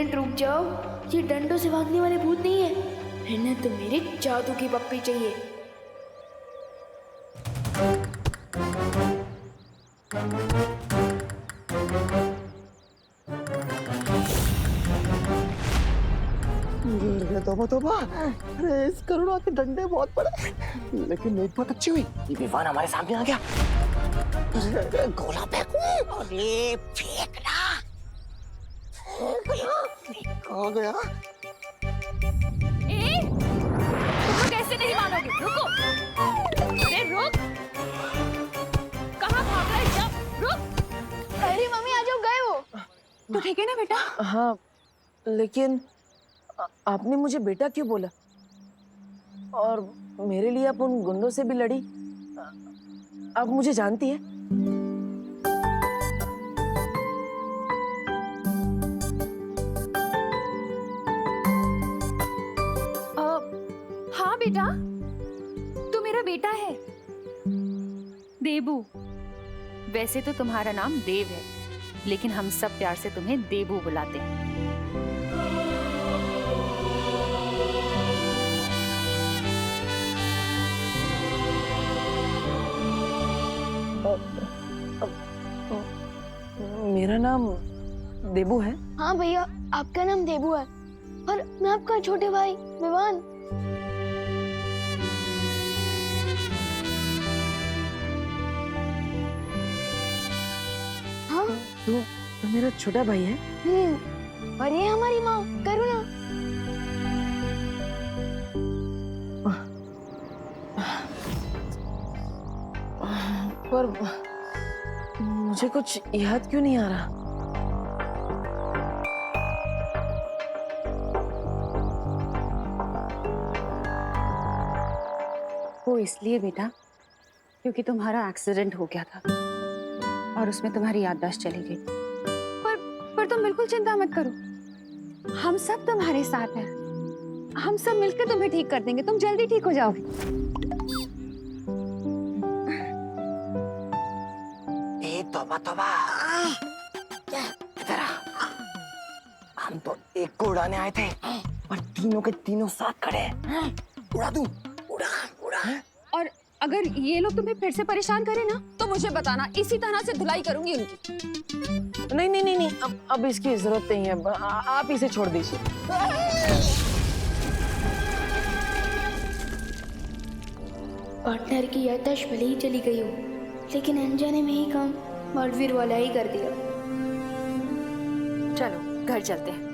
Minute रुक जाओ, ये डंडों से भागने वाले भूत नहीं है, इन्हें तो मेरी जादू की पप्पी चाहिए। तोबा तोबा, अरे इस करुणा के डंडे बहुत बड़े, लेकिन एक बात अच्छी हुई, ये विवान हमारे सामने आ गया। अरे गोला फेंकूं? अरे फेंकना। कहाँ गया? तुम कैसे नहीं मानोगे? रुको, अरे रुक, कहाँ भाग रहा है? जब रुक। अरे मम्मी आ जाओ, गए वो। तो ठीक है ना बेटा? हाँ, लेकिन आपने मुझे बेटा क्यों बोला? और मेरे लिए आप उन गुंडों से भी लड़ी। आप मुझे जानती है? हाँ बेटा, तू मेरा बेटा है, देबू। वैसे तो तुम्हारा नाम देव है, लेकिन हम सब प्यार से तुम्हें देबू बुलाते हैं। मेरा नाम देबू है। हाँ भैया, आपका नाम देबू है और मैं आपका छोटे भाई विवान। हाँ, तो मेरा छोटा भाई है। और ये हमारी माँ करुणा। पर मुझे कुछ याद क्यों नहीं आ रहा? वो इसलिए बेटा क्योंकि तुम्हारा एक्सीडेंट हो गया था और उसमें तुम्हारी याददाश्त चली गई। पर तुम बिल्कुल चिंता मत करो, हम सब तुम्हारे साथ हैं। हम सब मिलकर तुम्हें ठीक कर देंगे, तुम जल्दी ठीक हो जाओगे। तोबा तोबा, इधर आ। हम तो एक को उड़ाने आए थे, पर तीनों के तीनों साथ खड़े हैं। उड़ा दूं? उड़ा उड़ा। और अगर ये लोग तुम्हें फिर से परेशान करें ना, तो मुझे बताना, इसी तरह से धुलाई करूंगी उनकी। नहीं नहीं नहीं नहीं, अब इसकी जरूरत नहीं है। आप इसे छोड़ दीजिए। पार्टनर की याददाश्त भले ही चली गई हो, लेकिन अनजाने में ही काम बॉलवीर वाला ही कर दिया। चलो घर चलते हैं।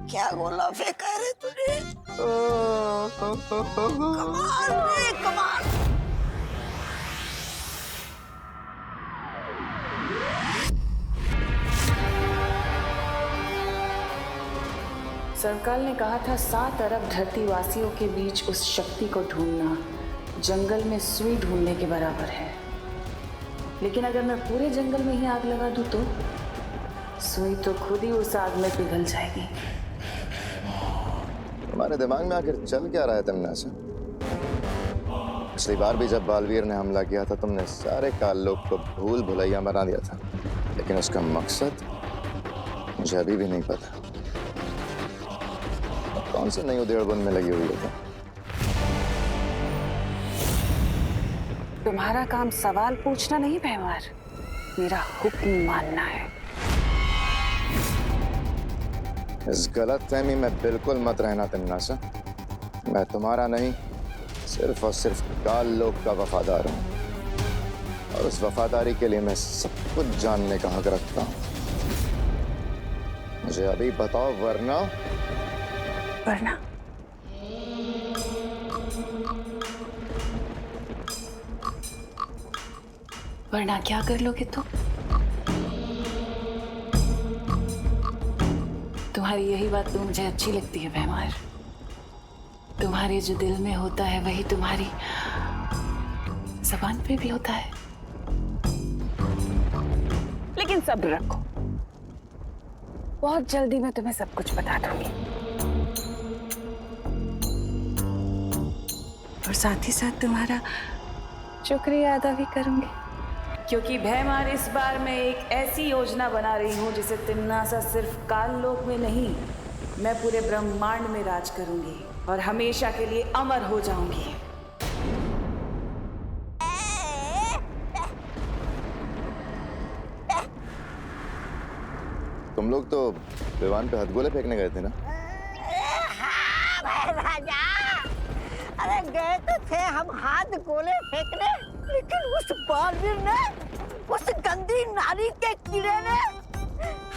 क्या गोला फेंका रे तूने? कमाल रे कमाल। सरकार ने कहा था 7 अरब धरतीवासियों के बीच उस शक्ति को ढूंढना जंगल में सुई ढूंढने के बराबर है। लेकिन अगर मैं पूरे जंगल में ही आग लगा दूं तो सुई तो खुद ही उस आग में पिघल जाएगी। तुम्हारे दिमाग में आखिर चल क्या रहा है तमन्ना? पिछली बार भी जब बालवीर ने हमला किया था, तुमने सारे काल लोग को भूल भुलैया बना दिया था, लेकिन उसका मकसद मुझे अभी भी नहीं पता। कौन सी नई उधेड़बुन में लगी हुई है? तुम्हारा काम सवाल पूछना नहीं भैमार, मेरा हुक्म मानना है। इस गलतफहमी में बिल्कुल मत रहना तन्नासा। मैं तुम्हारा नहीं, सिर्फ और सिर्फ काल लोक का वफादार हूँ, और उस वफादारी के लिए मैं सब कुछ जानने का हक रखता हूँ। मुझे अभी बताओ, वरना वरना क्या कर लोगे तुम? तुम्हारी यही बात तो मुझे अच्छी लगती है भैमार। तुम्हारे जो दिल में होता है वही तुम्हारी ज़बान पे भी होता है। लेकिन सब्र रखो, बहुत जल्दी मैं तुम्हें सब कुछ बता दूंगी। और साथ ही साथ तुम्हारा शुक्रिया अदा भी करूंगी। क्योंकि भैमार इस बार मैं एक ऐसी योजना बना रही हूँ जिसे तिम्नासा सिर्फ काल लोक में नहीं, मैं पूरे ब्रह्मांड में राज करूंगी और हमेशा के लिए अमर हो जाऊंगी। तुम लोग तो विवान पे हथगोले फेंकने गए थे ना? हाँ राजा, अरे गए तो थे हम हाथ गोले फेंकने, लेकिन उस बालवीर ने, उस गंदी नारी के कीड़े ने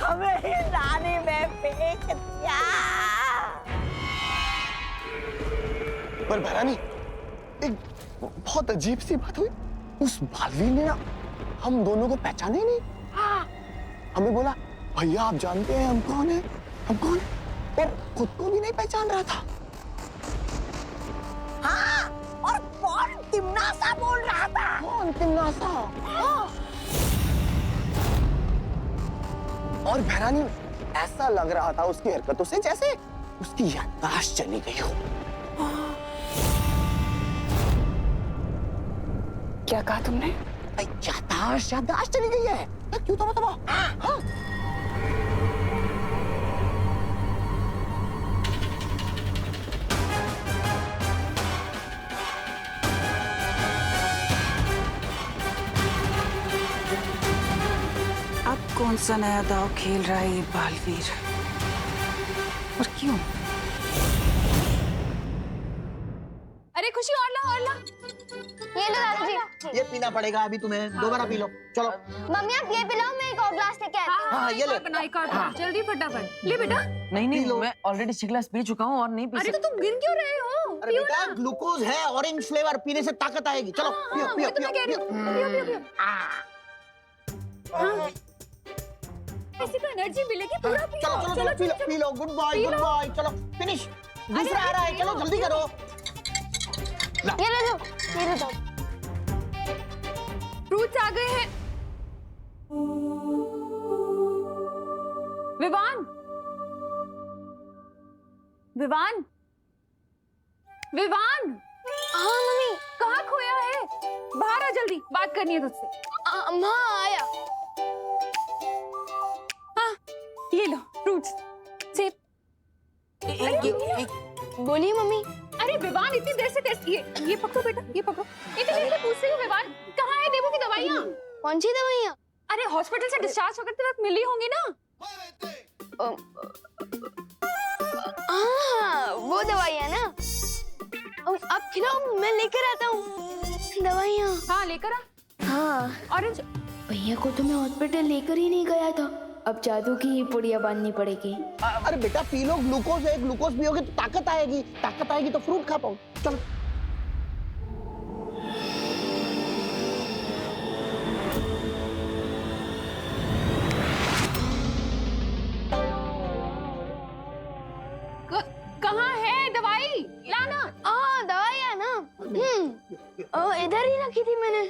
हमें ही नाली में फेंक दिया। पर भैरानी, एक बहुत अजीब सी बात हुई। उस बालवीर ने ना हम दोनों को पहचाने ही नहीं। हमें बोला भैया आप जानते हैं हम कौन है, हम कौन है, और खुद को भी नहीं पहचान रहा था। हाँ, और कौन तिम्नासा बोल रहा था? कौन तिम्नासा? और भैरानी, ऐसा लग रहा था उसकी हरकतों से जैसे उसकी याददाश्त चली गई हो। क्या कहा तुमने? याददाश्त चली गई है। क्यों तो बताओ। हाँ। अब कौन सा नया दाव खेल रहा है ये बालवीर, और क्यों? अरे खुशी और ला और ला। ये लो दादाजी। ये पीना पड़ेगा अभी तुम्हें, दोबारा पी लो। चलो मम्मी आप ये पिलाओ, मैं एक और ग्लास लेके आती हूँ। हाँ, ये ले। बनाई काट जल्दी फटाफट ले बेटा। नहीं, मैं ऑलरेडी 6 ग्लास पी चुका हूँ और नहीं पी अरे तो तुम गिन क्यों रहे हो? अरे बेटा, ग्लूकोज है, ऑरेंज फ्लेवर, पीने से ताकत आएगी। चलो पियो पियो मैं कह रही हूँ, पियो पियो पियो। ऐसी तो एनर्जी मिलेगी, पूरा पियो। चलो पी लो। Good boy, good boy. चलो फिनिश। दूसरा आ रहा है, चलो जल्दी करो। ये ले लो, ये लो दादा। फ्रूट्स आ गए हैं। विवान, विवान, विवान। हाँ मम्मी। कहाँ खोया है? बाहर आ जल्दी, बात करनी है तुझसे। हाँ आया। हाँ, ये लो फ्रूट्स, सेब। बोलिए मम्मी। अरे विवान, इतनी देर से टेस्ट ये पकड़ो बेटा, ये पकड़ो। इतनी देर से पूछ रही हूँ विवान, कहाँ है देवू की दवाइयाँ? कौन सी दवाइयाँ? अरे हॉस्पिटल से डिस्चार्ज होकर तुरंत मिली होंगी ना? हाँ वो दवाइयाँ ना। आप खिलाओ, मैं लेकर आता हूँ दवाइयाँ। हाँ लेकर आ। हाँ, ऑरेंज। भैया को तो मैं हॉस्पिटल लेकर ही नहीं गया था। अब जादू की ही पुड़िया बांधनी पड़ेगी। अरे बेटा पी लो, ग्लूकोज है, ग्लूकोज पियोगे तो ताकत आएगी, ताकत आएगी तो फ्रूट खा पाओ। चलो कहाँ है दवाई? लाना। हाँ दवाइयाँ ना। इधर ही रखी थी मैंने।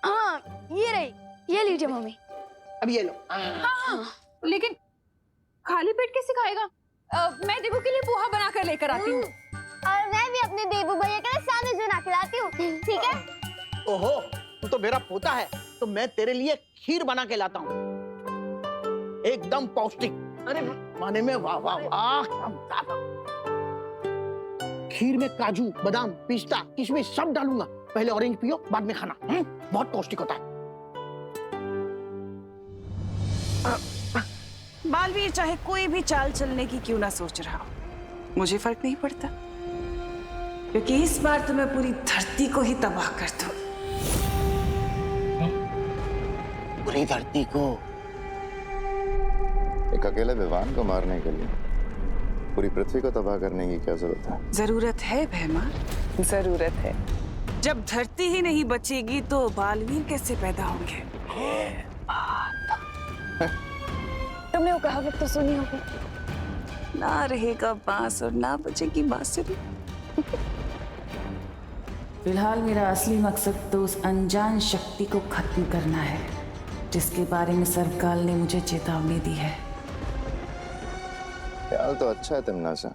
हाँ ये रही, ये लीजिए मम्मी। अब ये लो। हाँ, लेकिन खाली पेट कैसे खाएगा? मैं देवू के लिए पोहा बना कर लेकर आती हूँ। और मैं भी अपने देवू भैया के लिए सैंडविच बना के लाती हूँ, ठीक है? ओहो, तू तो मेरा पोता है, तो मैं तेरे लिए खीर बना के लाता हूँ, एकदम पौष्टिक। अरे माने में वाह वाह वाह, क्या मजा। खीर में काजू, बादाम, पिस्ता, किशमिश सब डालूंगा। पहले ऑरेंज पियो, बाद में खाना। बहुत पौष्टिक होता है। बालवीर चाहे कोई भी चाल चलने की क्यों ना सोच रहा हो, मुझे फर्क नहीं पड़ता, क्योंकि इस बार तो मैं पूरी धरती को ही तबाह कर दूं। पूरी धरती को? एक अकेले विवान को मारने के लिए पूरी पृथ्वी को तबाह करने की क्या जरूरत है? जरूरत है भैमार, जरूरत है। जब धरती ही नहीं बचेगी तो बालवीर कैसे पैदा होंगे? तुमने वो कहावत तो सुनी होगी, ना रहेगा बांस और ना बचेगी बांसुरी। फिलहाल मेरा असली मकसद तो उस अनजान शक्ति को खत्म करना है जिसके बारे में सर्वकाल ने मुझे चेतावनी दी है। ख्याल तो अच्छा है तिम्नासा,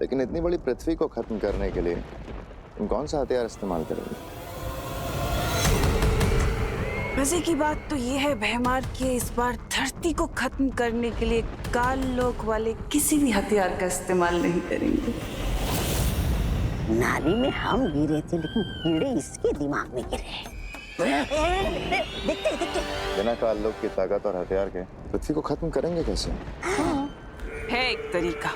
लेकिन इतनी बड़ी पृथ्वी को खत्म करने के लिए तुम कौन सा हथियार इस्तेमाल करोगे? मजे की बात तो ये है भैमार कि इस बार धरती को खत्म करने के लिए काल लोक वाले किसी भी हथियार का इस्तेमाल नहीं करेंगे। नाली में हम गिरे थे लेकिन कीड़े इसके दिमाग में गिरे। देखते देखते बिना काल लोक की ताकत और हथियार के पृथ्वी को खत्म करेंगे कैसे? है एक तरीका,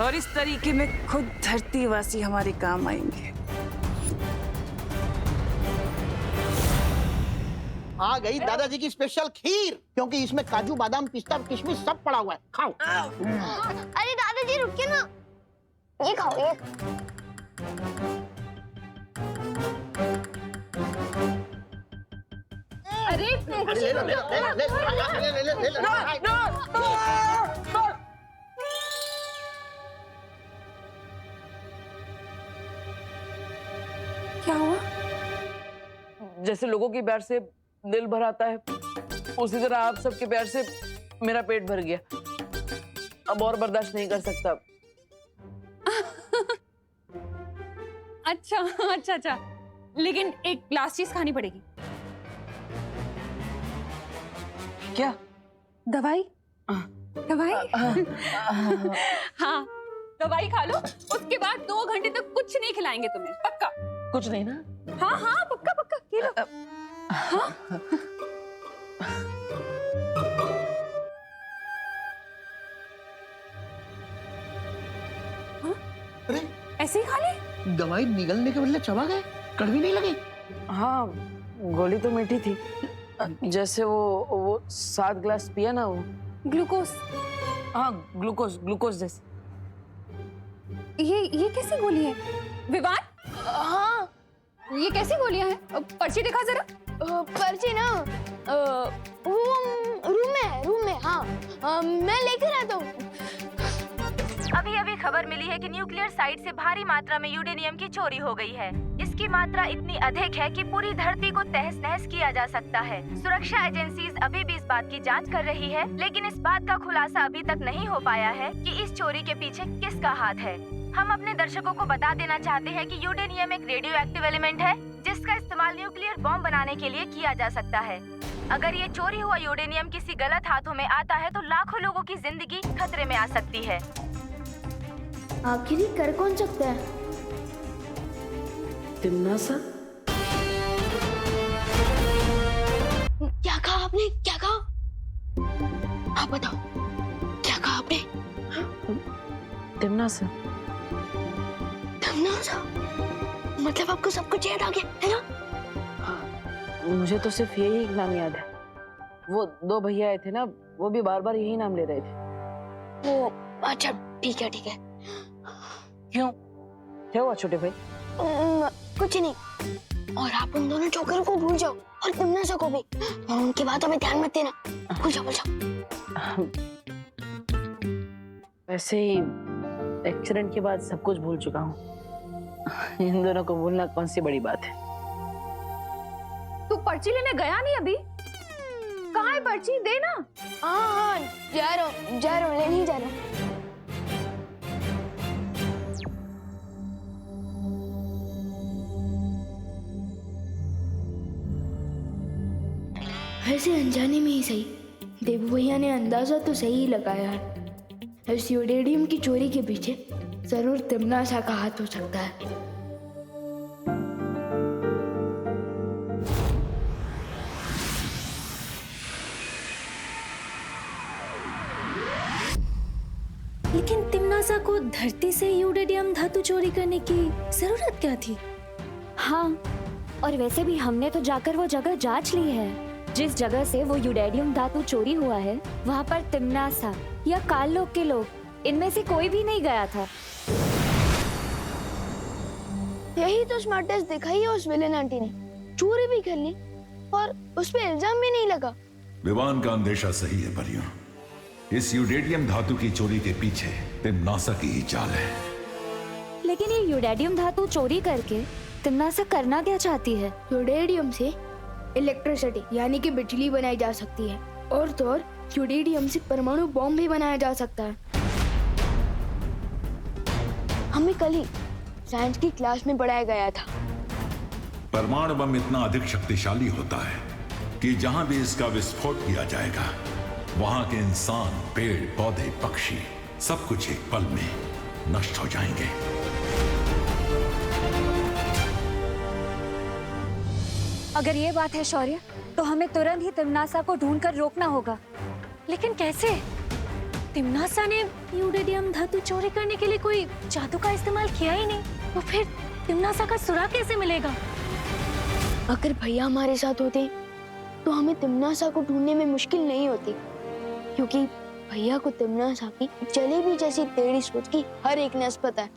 और इस तरीके में खुद धरतीवासी हमारे काम आएंगे। आ गई दादाजी की स्पेशल खीर, क्योंकि इसमें काजू बादाम पिस्ता किशमिश सब पड़ा हुआ है। खाओ। अरे दादाजी रुकिए ना, ये खाओ ये। अरे ले लो, ले लो, ले लो, ले लो, ले लो। क्या हुआ? जैसे लोगों के प्यार से दिल भर आता है, उसी तरह आप सबके प्यार से मेरा पेट भर गया। अब और बर्दाश्त नहीं कर सकता। अच्छा अच्छा अच्छा, लेकिन एक लास्ट चीज खानी पड़ेगी। क्या? दवाई। दवाई। हाँ, दवाई खा लो, उसके बाद 2 घंटे तक कुछ नहीं खिलाएंगे तुम्हें, पक्का। कुछ नहीं ना? हाँ हाँ पक्का पक्का, ये लो। हाँ? अरे ऐसे ही खा ले? दवाई निगलने के बदले चबा गए, कड़वी नहीं लगी? हाँ, गोली तो मीठी थी। जैसे वो 7 ग्लास पिया ना वो। ग्लूकोज। हाँ, ग्लूकोज जैसे। ये कैसी गोली है विवान? हाँ, ये कैसी गोलियां हैं? पर्ची दिखा जरा। पर्ची ना रूम में हाँ, मैं लेकर आता हूँ। अभी अभी खबर मिली है कि न्यूक्लियर साइट से भारी मात्रा में यूरेनियम की चोरी हो गई है। इसकी मात्रा इतनी अधिक है कि पूरी धरती को तहस नहस किया जा सकता है। सुरक्षा एजेंसीज अभी भी इस बात की जांच कर रही है, लेकिन इस बात का खुलासा अभी तक नहीं हो पाया है कि इस चोरी के पीछे किसका हाथ है। हम अपने दर्शकों को बता देना चाहते हैं कि यूरेनियम एक रेडियो एक्टिव एलिमेंट है, जिसका इस्तेमाल न्यूक्लियर बॉम्ब बनाने के लिए किया जा सकता है। अगर ये चोरी हुआ यूरेनियम किसी गलत हाथों में आता है तो लाखों लोगों की जिंदगी खतरे में आ सकती है। आखिर ये कर कौन सकता है? तिम्नासा? क्या कहा आपने, क्या कहा? आप बताओ, क्या कहा आपने? तिम्नासा। तिम्नासा? मतलब आपको सब कुछ याद आ गया है ना? मुझे तो सिर्फ यही एक नाम याद है। वो 2 भैया आए थे ना, वो भी बार बार यही नाम ले रहे थे। वो अच्छा ठीक है ठीक है। क्यों? क्या हुआ छोटे भाई? कुछ नहीं। और आप उन दोनों जोकर को भूल जाओ और तिम्नासा को भी, और उनकी बातों में ध्यान मत देना। भूल जाओ भूल जाओ। वैसे ही एक्सीडेंट के बाद सब कुछ भूल चुका हूँ। इन दोनों को भूलना कौन सी बड़ी बात है। तू पर्ची लेने गया नहीं अभी? कहाँ है पर्ची? दे ना। हाँ जा रहा हूँ लेने ही जा रहा हूँ। वैसे अनजाने में ही सही, देव भैया ने अंदाजा तो सही ही लगाया है। इस यूरेनियम की चोरी के पीछे जरूर तिम्नासा का हाथ हो सकता है। लेकिन तिम्नासा को धरती से यूरेनियम धातु चोरी करने की जरूरत क्या थी? हाँ, और वैसे भी हमने तो जाकर वो जगह जांच ली है। जिस जगह से वो यूरेनियम धातु चोरी हुआ है, वहाँ पर तिम्नासा या काल लोक के लोग, इनमें से कोई भी नहीं गया था। यही तो स्मार्टेस्ट दिखाई है उस विलेन आंटी ने। चोरी भी कर ली और उस पे इल्जाम भी नहीं लगा। विवान का अंदेशा सही है परियों। इस यूरेनियम धातु की चोरी के पीछे तिम्नासा की ही चाल है। लेकिन ये यूरेनियम धातु चोरी करके तिम्नासा करना क्या चाहती है? यूरेनियम से इलेक्ट्रिसिटी यानी कि बिजली बनाई जा सकती है, और तो और यूरेनियम से परमाणु बॉम्ब भी बनाया जा सकता है। हमें कल ही साइंस की क्लास में पढ़ाया गया था। परमाणु बम इतना अधिक शक्तिशाली होता है कि जहां भी इसका विस्फोट किया जाएगा वहां के इंसान, पेड़ पौधे, पक्षी सब कुछ एक पल में नष्ट हो जाएंगे। अगर ये बात है शौर्य, तो हमें तुरंत ही तिम्नासा को ढूंढकर रोकना होगा। लेकिन कैसे? तिम्नासा ने यूरेनियम धातु चोरी करने के लिए कोई जादू का इस्तेमाल किया ही नहीं, तो फिर तिम्नासा का सुराग कैसे मिलेगा? अगर भैया हमारे साथ होते तो हमें तिम्नासा को ढूंढने में मुश्किल नहीं होती, क्योंकि भैया को तिम्नासा की जलेबी जैसी टेढ़ी सोच की हर एक नस पता है।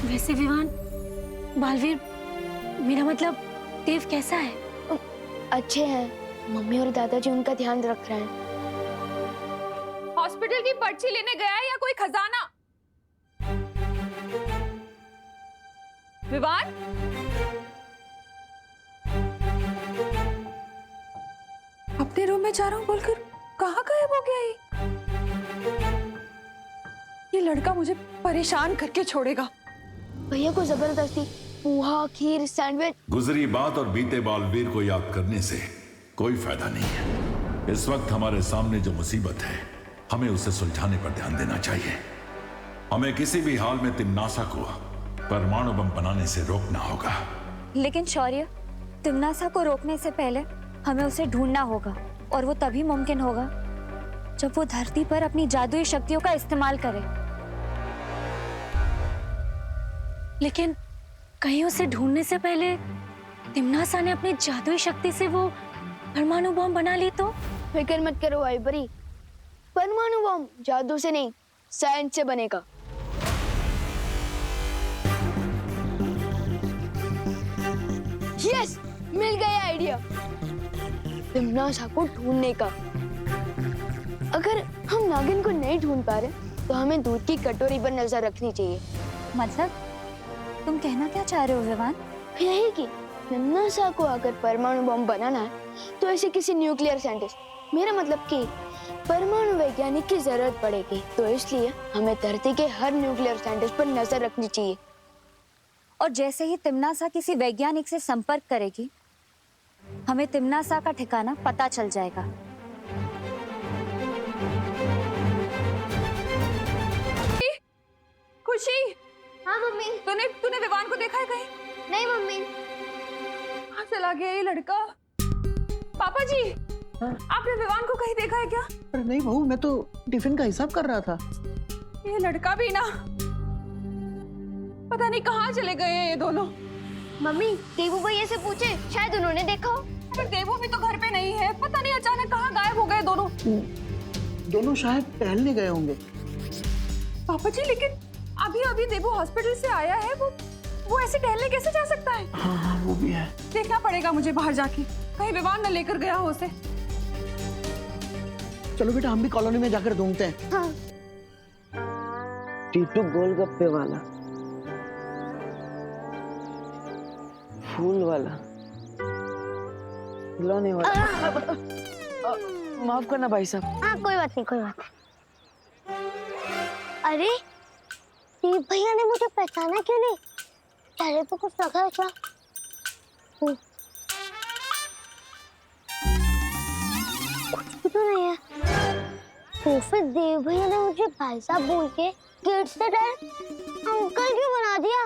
वैसे विवान, बालवीर, मेरा मतलब देव कैसा है? अच्छे हैं, मम्मी और दादाजी उनका ध्यान रख रहे हैं। हॉस्पिटल की पर्ची लेने गया है या कोई खजाना? विवान, अपने रूम में जा रहा हूँ बोलकर कहाँ गायब हो गया ये लड़का मुझे परेशान करके छोड़ेगा। भैया को जबरदस्ती पोहा, खीर, सैंडविच। गुजरी बात और बीते बालवीर को याद करने से कोई फायदा नहीं है। इस वक्त हमारे सामने जो मुसीबत है, हमें उसे सुलझाने पर ध्यान देना चाहिए। हमें किसी भी हाल में तिम्नासा को परमाणु बम बनाने से रोकना होगा। लेकिन शौर्य, तिम्नासा को रोकने से पहले हमें उसे ढूंढना होगा, और वो तभी मुमकिन होगा जब वो धरती पर अपनी जादुई शक्तियों का इस्तेमाल करे। लेकिन कहीं उसे ढूंढने से पहले तिम्नासा ने अपनी जादुई शक्ति से वो परमाणु बम बना ली तो? फिक्र मत करो आइबरी, परमाणु बम जादू से नहीं, साइंस से बनेगा। यस, मिल गया आइडिया तिम्नासा को ढूंढने का। अगर हम नागिन को नहीं ढूंढ पा रहे तो हमें दूध की कटोरी पर नजर रखनी चाहिए। मतलब तुम कहना क्या चाह रहे हो विवान? यही कि तिम्नासा को अगर परमाणु बम बनाना है तो ऐसे किसी न्यूक्लियर साइंटिस्ट, मेरा मतलब कि परमाणु वैज्ञानिक की जरूरत पड़ेगी। तो इसलिए हमें धरती के हर न्यूक्लियर साइंटिस्ट पर नजर रखनी चाहिए। और जैसे ही तिम्नासा किसी वैज्ञानिक से संपर्क करेगी, हमें तिम्नासा का ठिकाना पता चल जाएगा। खुशी। हाँ मम्मी। तूने विवान को देखा है कहीं? नहीं मम्मी। कहाँ चला गया ये लड़का? पापा जी, आपने विवान को कहीं देखा है क्या? अरे नहीं बहू, मैं तो टिफिन का हिसाब कर रहा था। ये लड़का भी ना, पता नहीं कहाँ चले गए हैं ये दोनों। मम्मी, देवू भैया से पूछे, शायद उन्होंने देखा हो। पर देवू भी तो घर पे नहीं है, पता नहीं अचानक कहाँ गायब हो गए दोनों। दोनों शायद टहलने गए होंगे। पापा जी, लेकिन अभी देवू हॉस्पिटल से आया है, वो ऐसे टहलने कैसे जा सकता है? हाँ, वो भी है। देखना पड़ेगा मुझे बाहर जाके, कहीं विवान न लेकर गया हो उसे। चलो बेटा, हम भी कॉलोनी में जाकर ढूंढते हैं। हाँ। टीटू गोलगप्पे वाला, फूल वाला, खिलौने वाला। माफ करना भाई साहब। हाँ कोई बात नहीं, कोई बात नहीं। अरे देव भैया ने मुझे पहचाना क्यों नहीं? चेहरे पे कुछ लगा है क्या? कुछ भी तो नहीं है। तो फिर देव भैया ने मुझे भाई साहब बोल के गेट से डायरेक्ट अंकल क्यों बना दिया?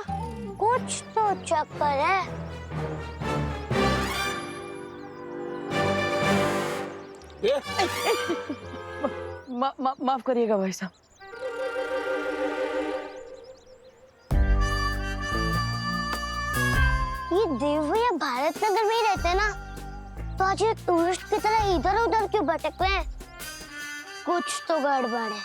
कुछ तो चक्कर है। माफ करिएगा भाई साहब। ये देव भैया भारत नगर में ही रहते हैं ना, तो आज ये टूरिस्ट की तरह इधर उधर क्यों भटक रहे हैं? कुछ तो गड़बड़ है।